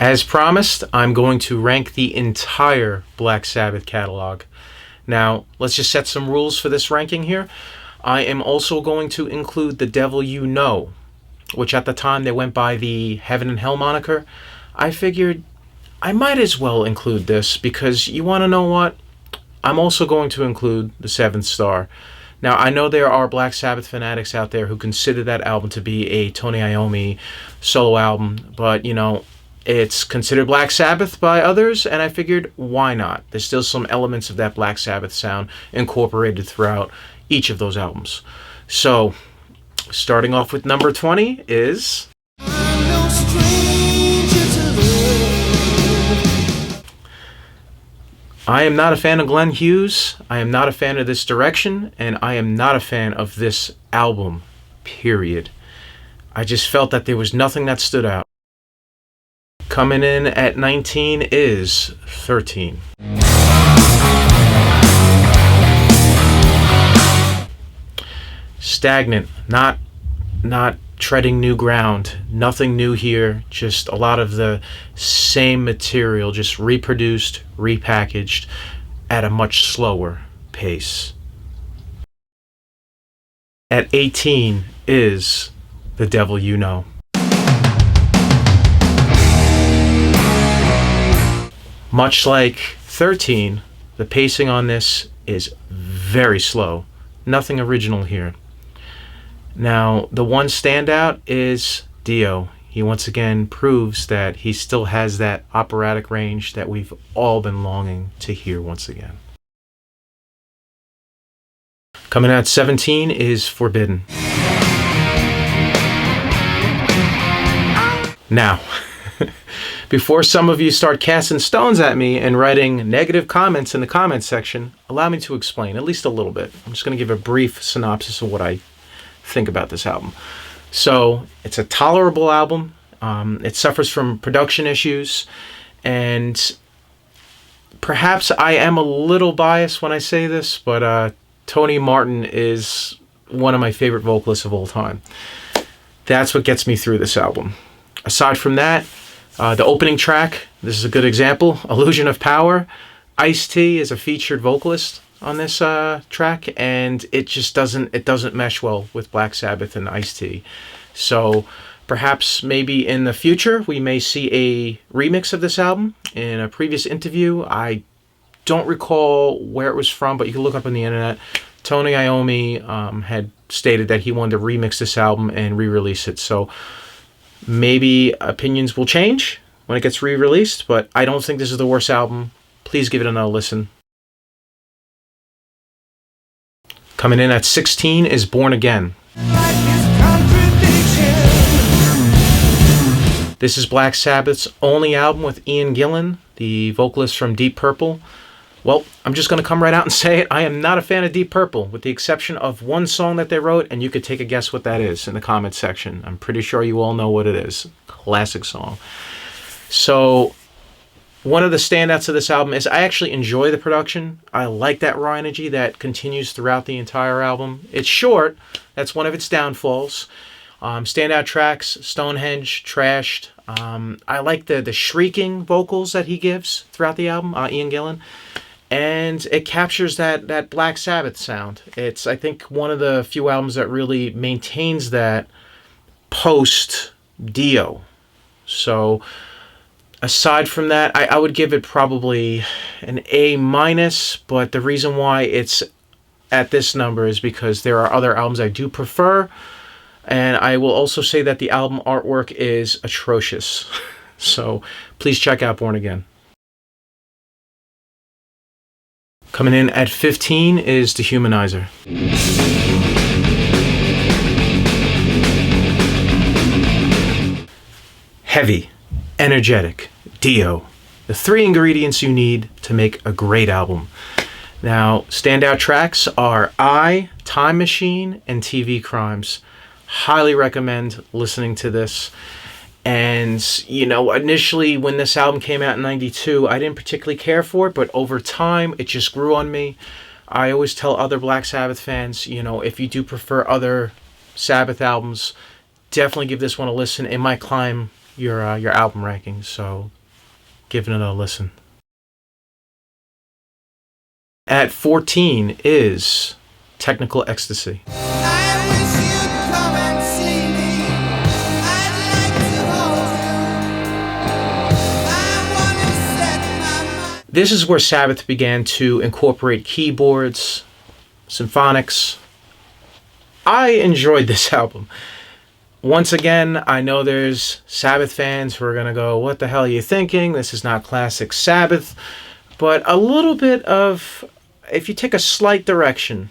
As promised, I'm going to rank the entire Black Sabbath catalog. Now, let's just set some rules for this ranking here. I am also going to include The Devil You Know, which at the time they went by the Heaven and Hell moniker. I figured I might as well include this because you want to know what? I'm also going to include The Seventh Star. Now, I know there are Black Sabbath fanatics out there who consider that album to be a Tony Iommi solo album, but, you know, it's considered Black Sabbath by others, and I figured, why not? There's still some elements of that Black Sabbath sound incorporated throughout each of those albums. So, starting off with number 20 is... I am not a fan of Glenn Hughes, I am not a fan of this direction, and I am not a fan of this album, period. I just felt that there was nothing that stood out. Coming in at 19 is 13. Stagnant, not treading new ground, nothing new here, just a lot of the same material, just reproduced, repackaged at a much slower pace. At 18 is The Devil You Know. Much like 13, the pacing on this is very slow. Nothing original here. Now, the one standout is Dio. He once again proves that he still has that operatic range that we've all been longing to hear once again. Coming out at 17 is Forbidden. Now, before some of you start casting stones at me and writing negative comments in the comments section, allow me to explain, at least a little bit. I'm just going to give a brief synopsis of what I think about this album. So, it's a tolerable album. It suffers from production issues, and perhaps I am a little biased when I say this, but Tony Martin is one of my favorite vocalists of all time. That's what gets me through this album. Aside from that, the opening track, this is a good example, Illusion of Power. Ice-T is a featured vocalist on this track, and it just doesn't mesh well with Black Sabbath and Ice-T. So perhaps maybe in the future we may see a remix of this album. In a previous interview, I don't recall where it was from, but you can look up on the internet. Tony Iommi had stated that he wanted to remix this album and re-release it. So maybe opinions will change when it gets re-released, but I don't think this is the worst album. Please give it another listen. Coming in at 16 is Born Again. This is Black Sabbath's only album with Ian Gillan, the vocalist from Deep Purple. Well, I'm just going to come right out and say it. I am not a fan of Deep Purple, with the exception of one song that they wrote, and you could take a guess what that is in the comments section. I'm pretty sure you all know what it is. Classic song. So, one of the standouts of this album is I actually enjoy the production. I like that raw energy that continues throughout the entire album. It's short. That's one of its downfalls. Standout tracks, Stonehenge, Trashed. I like the shrieking vocals that he gives throughout the album, Ian Gillan. And it captures that Black Sabbath sound. It's, I think, one of the few albums that really maintains that post-Dio. So, aside from that, I would give it probably an A-, but the reason why it's at this number is because there are other albums I do prefer, and I will also say that the album artwork is atrocious. So, please check out Born Again. Coming in at 15 is The Humanizer. Heavy, energetic, Dio. The three ingredients you need to make a great album. Now, standout tracks are I, Time Machine, and TV Crimes. Highly recommend listening to this. And, you know, initially when this album came out in 92, I didn't particularly care for it, but over time, it just grew on me. I always tell other Black Sabbath fans, you know, if you do prefer other Sabbath albums, definitely give this one a listen. It might climb your album rankings, so Give it another listen. At 14 is Technical Ecstasy. This is where Sabbath began to incorporate keyboards, symphonics. I enjoyed this album. Once again, I know there's Sabbath fans who are going to go, what the hell are you thinking? This is not classic Sabbath. But a little bit of, if you take a slight turn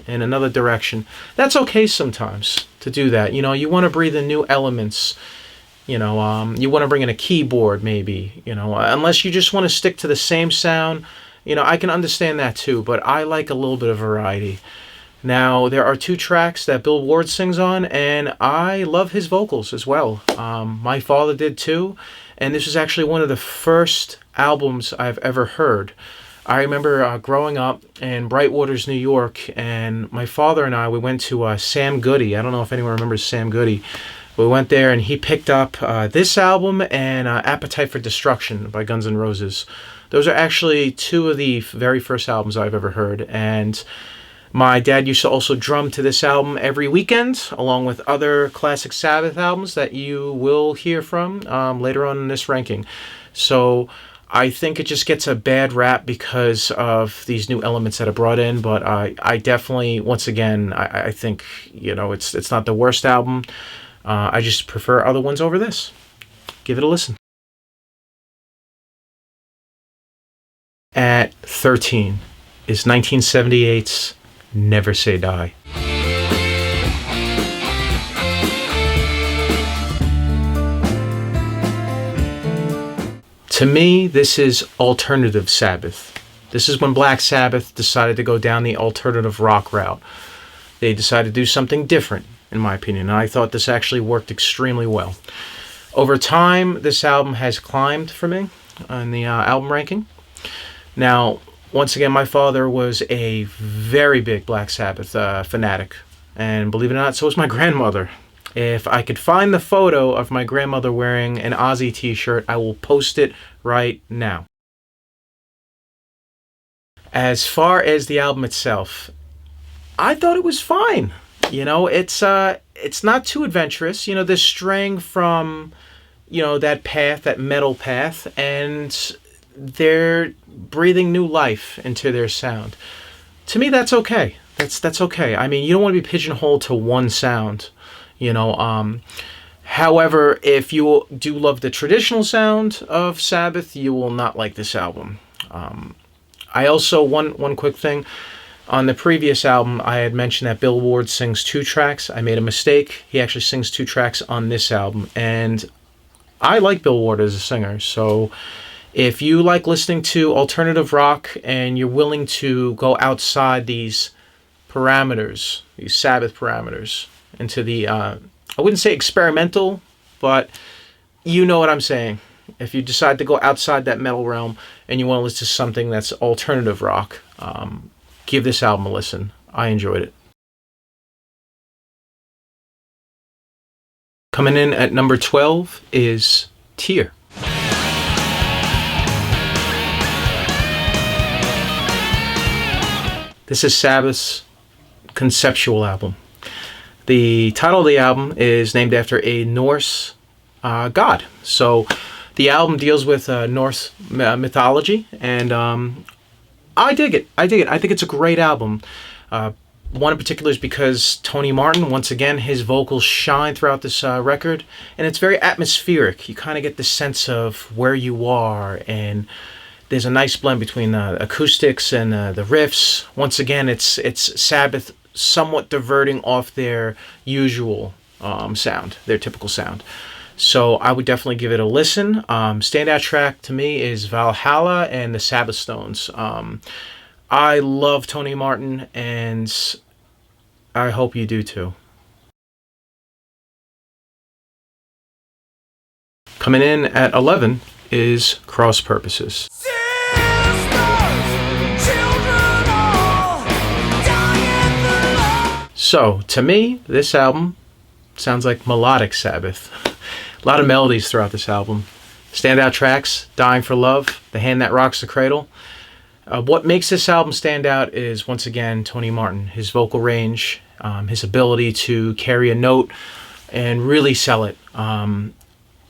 in another direction, that's okay sometimes to do that. You know, you want to breathe in new elements. You know, you want to bring in a keyboard maybe, you know, unless you just want to stick to the same sound. You know, I can understand that too, but I like a little bit of variety. Now, there are 2 tracks that Bill Ward sings on, and I love his vocals as well. My father did too, and this was actually one of the first albums I've ever heard. I remember growing up in Brightwaters, New York, and my father and I, we went to Sam Goody. I don't know if anyone remembers Sam Goody. We went there, and he picked up this album and Appetite for Destruction by Guns N' Roses. Those are actually 2 of the very first albums I've ever heard, and my dad used to also drum to this album every weekend, along with other classic Sabbath albums that you will hear from later on in this ranking. So I think it just gets a bad rap because of these new elements that are brought in, but I definitely, once again, I think, you know, it's not the worst album. I just prefer other ones over this. Give it a listen. At 13 is 1978's Never Say Die. To me, this is alternative Sabbath. This is when Black Sabbath decided to go down the alternative rock route. They decided to do something different, in my opinion, and I thought this actually worked extremely well. Over time, this album has climbed for me on the album ranking. Now, once again, my father was a very big Black Sabbath fanatic, and believe it or not, so was my grandmother. If I could find the photo of my grandmother wearing an Ozzy t-shirt, I will post it right now. As far as the album itself, I thought it was fine. You know, it's not too adventurous. You know, they're straying from, you know, that path, that metal path, and they're breathing new life into their sound. To me, that's okay. That's okay. I mean, you don't want to be pigeonholed to one sound, you know. However, if you do love the traditional sound of Sabbath, you will not like this album. I also, one quick thing. On the previous album, I had mentioned that Bill Ward sings 2 tracks. I made a mistake. He actually sings 2 tracks on this album. And I like Bill Ward as a singer. So if you like listening to alternative rock and you're willing to go outside these parameters, these Sabbath parameters, into the, I wouldn't say experimental, but you know what I'm saying. If you decide to go outside that metal realm and you want to listen to something that's alternative rock, give this album a listen. I enjoyed it. Coming in at number 12 is Tear. This is Sabbath's conceptual album. The title of the album is named after a Norse god. So the album deals with Norse mythology, and I dig it. I think it's a great album. One in particular is because Tony Martin, once again, his vocals shine throughout this record, and it's very atmospheric. You kind of get the sense of where you are, and there's a nice blend between the acoustics and the riffs. Once again, it's Sabbath somewhat diverting off their usual sound, their typical sound. So I would definitely give it a listen. Standout track to me is Valhalla and the Sabbath Stones. I love Tony Martin, and I hope you do too. Coming in at 11 is Cross Purposes. So, to me, this album sounds like melodic Sabbath. A lot of melodies throughout this album. Standout tracks, Dying for Love, The Hand That Rocks the Cradle. What makes this album stand out is, once again, Tony Martin. His vocal range, his ability to carry a note and really sell it.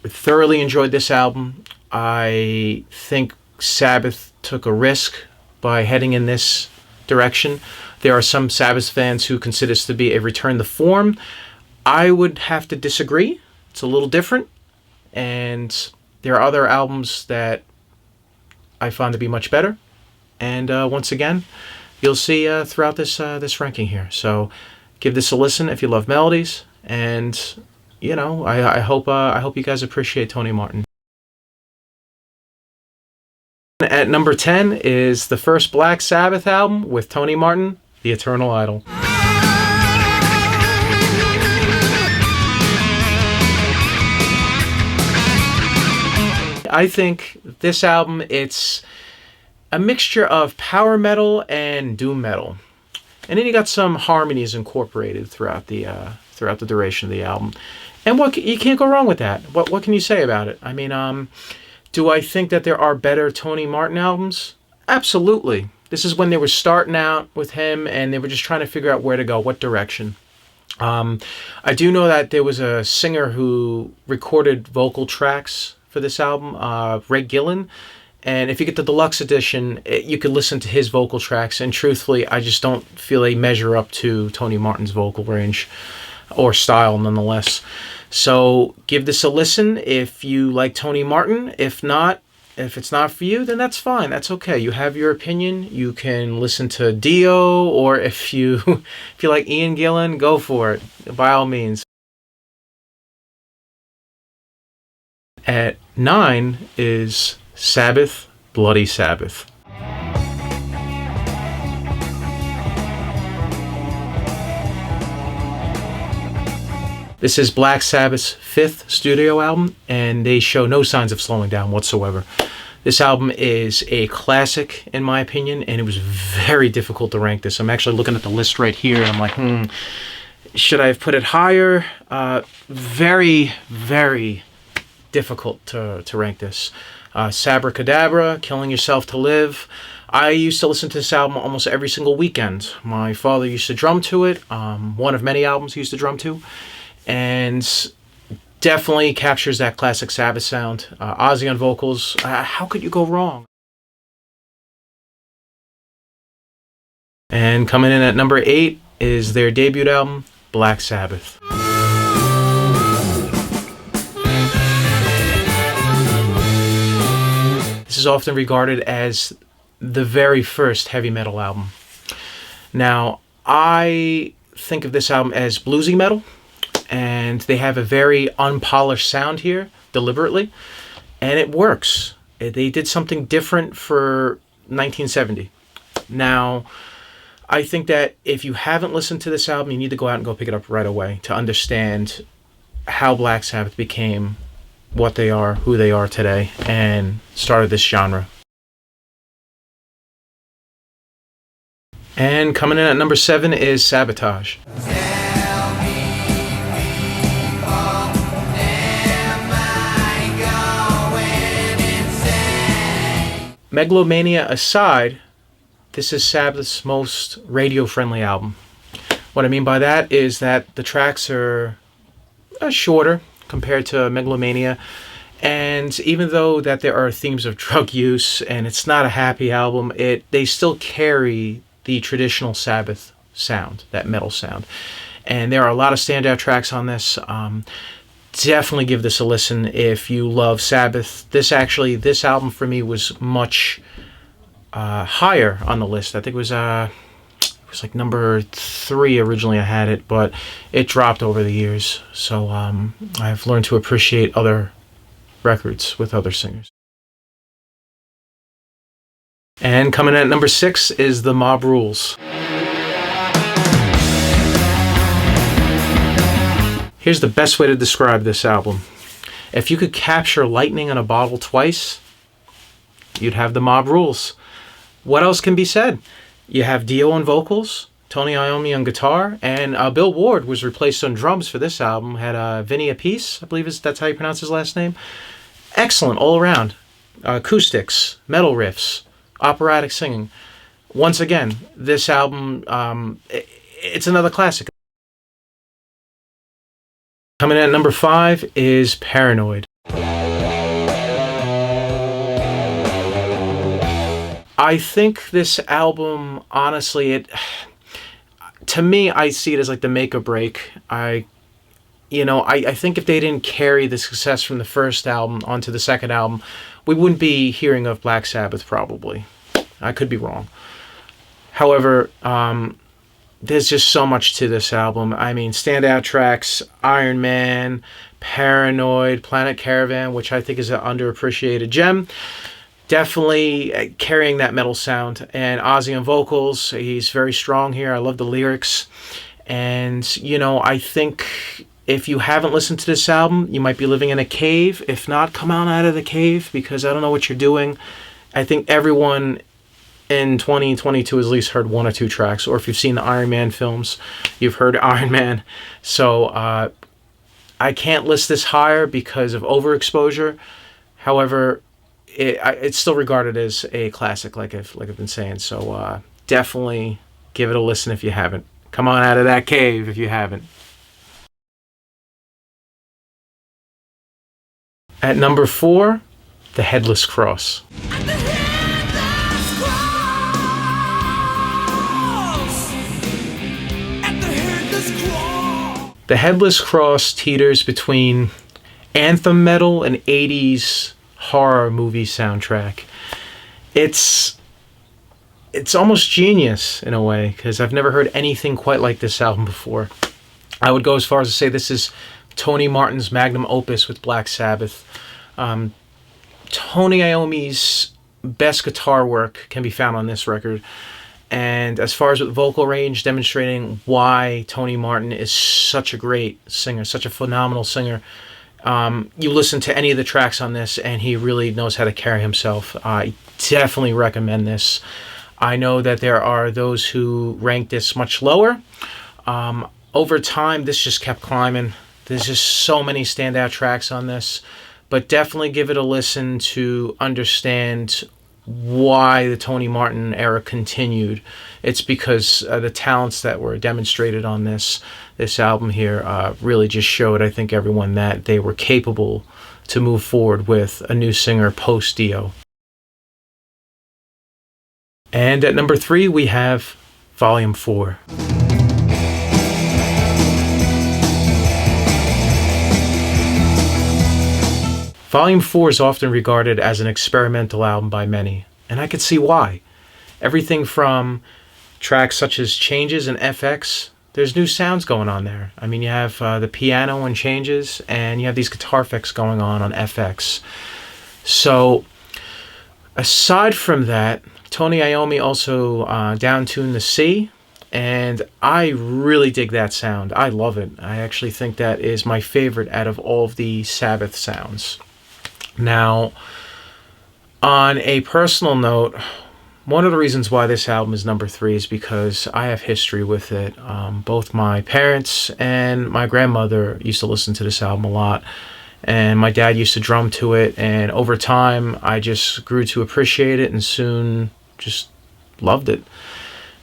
Thoroughly enjoyed this album. I think Sabbath took a risk by heading in this direction. There are some Sabbath fans who consider this to be a return to form. I would have to disagree. It's a little different. And there are other albums that I find to be much better. And once again, you'll see throughout this ranking here. So give this a listen if you love melodies. And, you know, I hope you guys appreciate Tony Martin. At number 10 is the first Black Sabbath album with Tony Martin, The Eternal Idol. I think this album, it's a mixture of power metal and doom metal. And then you got some harmonies incorporated throughout the duration of the album. And you can't go wrong with that. What can you say about it? I mean, do I think that there are better Tony Martin albums? Absolutely. This is when they were starting out with him and they were just trying to figure out where to go, what direction. I do know that there was a singer who recorded vocal tracks for this album, Ray Gillen. And if you get the deluxe edition, you could listen to his vocal tracks. And truthfully, I just don't feel they measure up to Tony Martin's vocal range or style nonetheless. So give this a listen if you like Tony Martin. If it's not for you, then that's fine. That's okay. You have your opinion. You can listen to Dio, or if you like Ian Gillan, go for it. By all means. At 9 is Sabbath, Bloody Sabbath. This is Black Sabbath's 5th studio album, and they show no signs of slowing down whatsoever. This album is a classic, in my opinion, and it was very difficult to rank this. I'm actually looking at the list right here, and I'm like, should I have put it higher? Very, very difficult to rank this. Sabracadabra, Killing Yourself to Live. I used to listen to this album almost every single weekend. My father used to drum to it. One of many albums he used to drum to. And definitely captures that classic Sabbath sound. Ozzy on vocals. How could you go wrong? And coming in at number 8 is their debut album, Black Sabbath. This is often regarded as the very first heavy metal album. Now, I think of this album as bluesy metal, and they have a very unpolished sound here, deliberately, and it works. They did something different for 1970. Now, I think that if you haven't listened to this album, you need to go out and go pick it up right away to understand how Black Sabbath became what they are, who they are today, and started this genre. And coming in at number 7 is Sabotage. Megalomania aside, this is Sabbath's most radio-friendly album. What I mean by that is that the tracks are shorter compared to Megalomania, and even though that there are themes of drug use and it's not a happy album, they still carry the traditional Sabbath sound, that metal sound. And there are a lot of standout tracks on this. Definitely give this a listen if you love Sabbath. This album for me was much higher on the list. I think it was like number 3 originally I had it, but it dropped over the years. So I've learned to appreciate other records with other singers. And coming in at number 6 is The Mob Rules. Here's the best way to describe this album. If you could capture lightning in a bottle twice, you'd have The Mob Rules. What else can be said? You have Dio on vocals, Tony Iommi on guitar, and Bill Ward was replaced on drums for this album. Had Vinny Appice, I believe that's how you pronounce his last name. Excellent all around. Acoustics, metal riffs, operatic singing. Once again, this album, it's another classic. Coming in at number 5 is Paranoid. I think this album, honestly, to me, I see it as like the make or break. I think if they didn't carry the success from the first album onto the second album, we wouldn't be hearing of Black Sabbath, probably. I could be wrong. However, there's just so much to this album. I mean, standout tracks, Iron Man, Paranoid, Planet Caravan, which I think is an underappreciated gem. Definitely carrying that metal sound. And Ozzy on vocals, he's very strong here. I love the lyrics. And, I think if you haven't listened to this album, you might be living in a cave. If not, come on out of the cave, because I don't know what you're doing. I think everyone in 2022 has at least heard one or two tracks. Or if you've seen the Iron Man films, you've heard Iron Man. So I can't list this higher because of overexposure. However, it's still regarded as a classic, like I've been saying. So definitely give it a listen if you haven't. Come on out of that cave if you haven't. At number 4, the Headless Cross. The Headless Cross teeters between anthem metal and 80s horror movie soundtrack. It's almost genius in a way, because I've never heard anything quite like this album before. I would go as far as to say this is Tony Martin's magnum opus with Black Sabbath. Tony Iommi's best guitar work can be found on this record. And as far as with vocal range, demonstrating why Tony Martin is such a great singer, such a phenomenal singer. You listen to any of the tracks on this, and he really knows how to carry himself. I definitely recommend this. I know that there are those who rank this much lower. Over time, this just kept climbing. There's just so many standout tracks on this. But definitely give it a listen to understand why the Tony Martin era continued. It's because the talents that were demonstrated on this album here really just showed, I think, everyone that they were capable to move forward with a new singer post-Dio. And at number 3, we have Volume 4. Volume 4 is often regarded as an experimental album by many, and I could see why. Everything from tracks such as Changes and FX, there's new sounds going on there. I mean, you have the piano and Changes, and you have these guitar effects going on FX. So, aside from that, Tony Iommi also downtuned the C, and I really dig that sound. I love it. I actually think that is my favorite out of all of the Sabbath sounds. Now, on a personal note, one of the reasons why this album is number 3 is because I have history with it. Both my parents and my grandmother used to listen to this album a lot, and my dad used to drum to it, and over time I just grew to appreciate it and soon just loved it.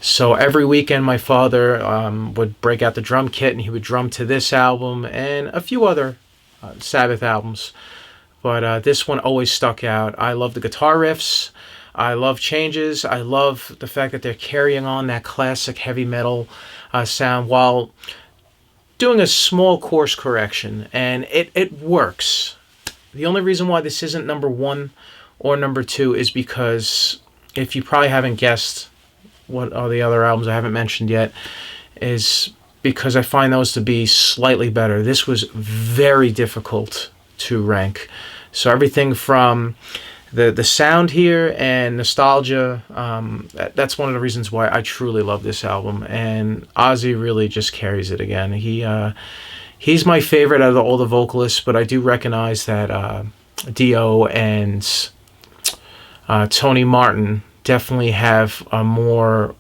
So every weekend my father would break out the drum kit and he would drum to this album and a few other Sabbath albums. But this one always stuck out. I love the guitar riffs. I love Changes. I love the fact that they're carrying on that classic heavy metal sound while doing a small course correction. And it works. The only reason why this isn't number 1 or number 2 is because, if you probably haven't guessed what are the other albums I haven't mentioned yet, is because I find those to be slightly better. This was very difficult to rank. So everything from the sound here and nostalgia, that's one of the reasons why I truly love this album. And Ozzy really just carries it again. He's my favorite out of all the vocalists, but I do recognize that Dio and Tony Martin definitely have a more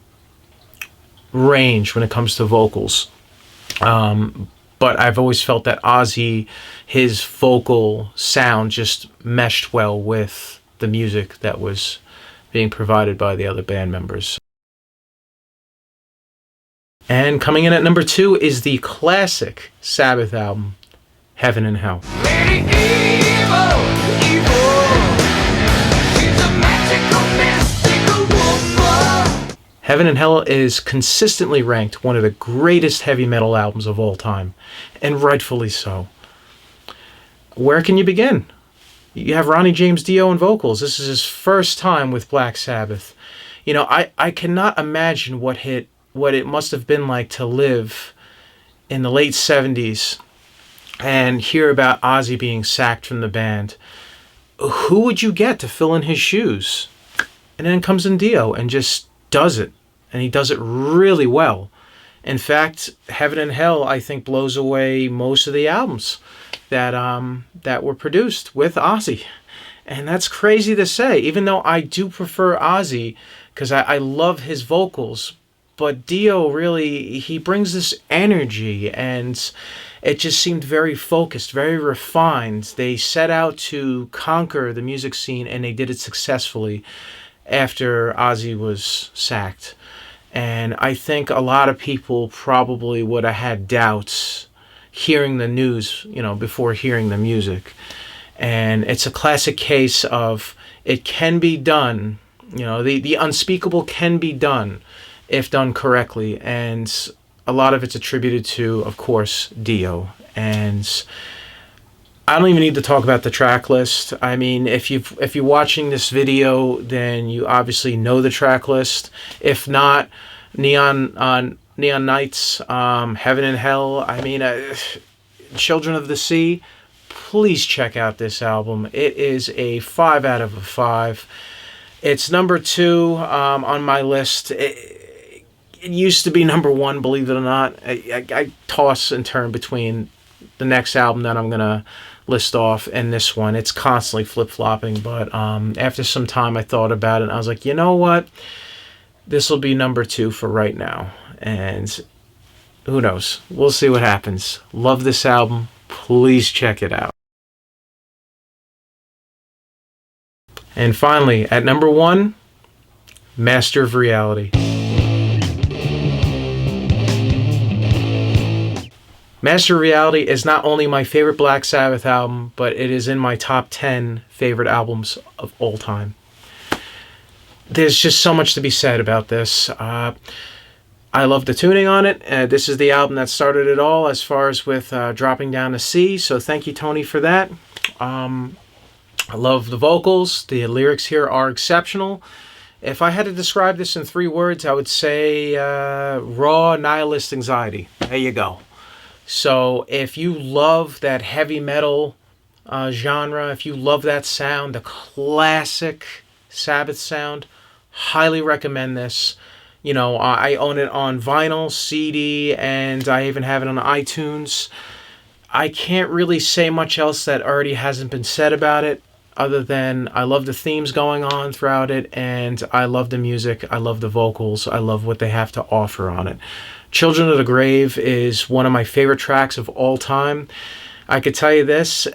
range when it comes to vocals. But I've always felt that Ozzy, his vocal sound just meshed well with the music that was being provided by the other band members. And coming in at number 2 is the classic Sabbath album, Heaven and Hell. Heaven and Hell is consistently ranked one of the greatest heavy metal albums of all time, and rightfully so. Where can you begin? You have Ronnie James Dio on vocals. This is his first time with Black Sabbath. You know, I cannot imagine what it must have been like to live in the late 70s and hear about Ozzy being sacked from the band. Who would you get to fill in his shoes? And then comes in Dio and just does it. And he does it really well. In fact, Heaven and Hell, I think, blows away most of the albums that were produced with Ozzy. And that's crazy to say, even though I do prefer Ozzy because I love his vocals. But Dio really, he brings this energy, and it just seemed very focused, very refined. They set out to conquer the music scene, and they did it successfully after Ozzy was sacked. And I think a lot of people probably would have had doubts hearing the news, you know, before hearing the music. And it's a classic case of it can be done, you know, the unspeakable can be done if done correctly. And a lot of it's attributed to, of course, Dio. And I don't even need to talk about the track list. I mean, if you're watching this video, then you obviously know the track list. If not, Neon Nights, Heaven and Hell. I mean, Children of the Sea. Please check out this album. It is a 5 out of 5. It's number 2 on my list. It used to be number 1, believe it or not. I toss and turn between the next album that I'm gonna list off and this one. It's constantly flip-flopping, but after some time I thought about it and I was like, you know what, this will be number 2 for right now, and who knows, we'll see what happens. Love this album. Please check it out. And finally, at number 1, Master of Reality. Master of Reality is not only my favorite Black Sabbath album, but it is in my top 10 favorite albums of all time. There's just so much to be said about this. I love the tuning on it. This is the album that started it all as far as with Dropping Down to C, so thank you, Tony, for that. I love the vocals. The lyrics here are exceptional. If I had to describe this in 3 words, I would say raw nihilist anxiety. There you go. So if you love that heavy metal genre, if you love that sound, the classic Sabbath sound, highly recommend this. You know, I own it on vinyl, CD, and I even have it on iTunes. I can't really say much else that already hasn't been said about it, other than I love the themes going on throughout it, and I love the music, I love the vocals, I love what they have to offer on it. Children of the Grave is one of my favorite tracks of all time. I could tell you this,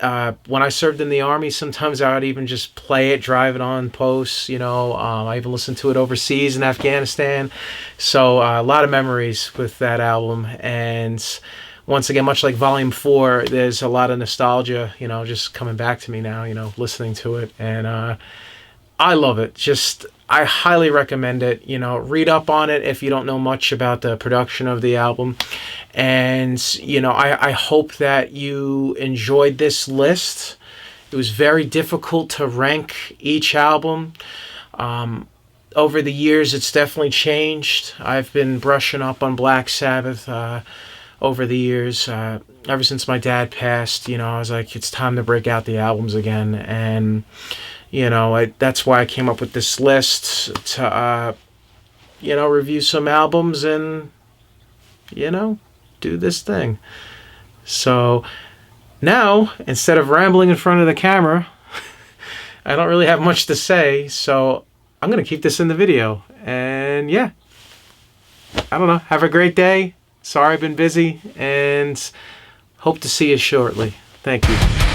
when I served in the Army, sometimes I would even just play it, drive it on posts, you know. I even listened to it overseas in Afghanistan. So a lot of memories with that album. And once again, much like Volume 4, there's a lot of nostalgia, you know, just coming back to me now, you know, listening to it. And I love it. Just, I highly recommend it. You know, read up on it if you don't know much about the production of the album. And, you know, I hope that you enjoyed this list. It was very difficult to rank each album. Over the years, it's definitely changed. I've been brushing up on Black Sabbath over the years. Ever since my dad passed, you know, I was like, it's time to break out the albums again. And, you know, that's why I came up with this list to, you know, review some albums and, you know, do this thing. So now, instead of rambling in front of the camera, I don't really have much to say, so I'm going to keep this in the video. And yeah, I don't know. Have a great day. Sorry I've been busy, and Hope to see you shortly. Thank you.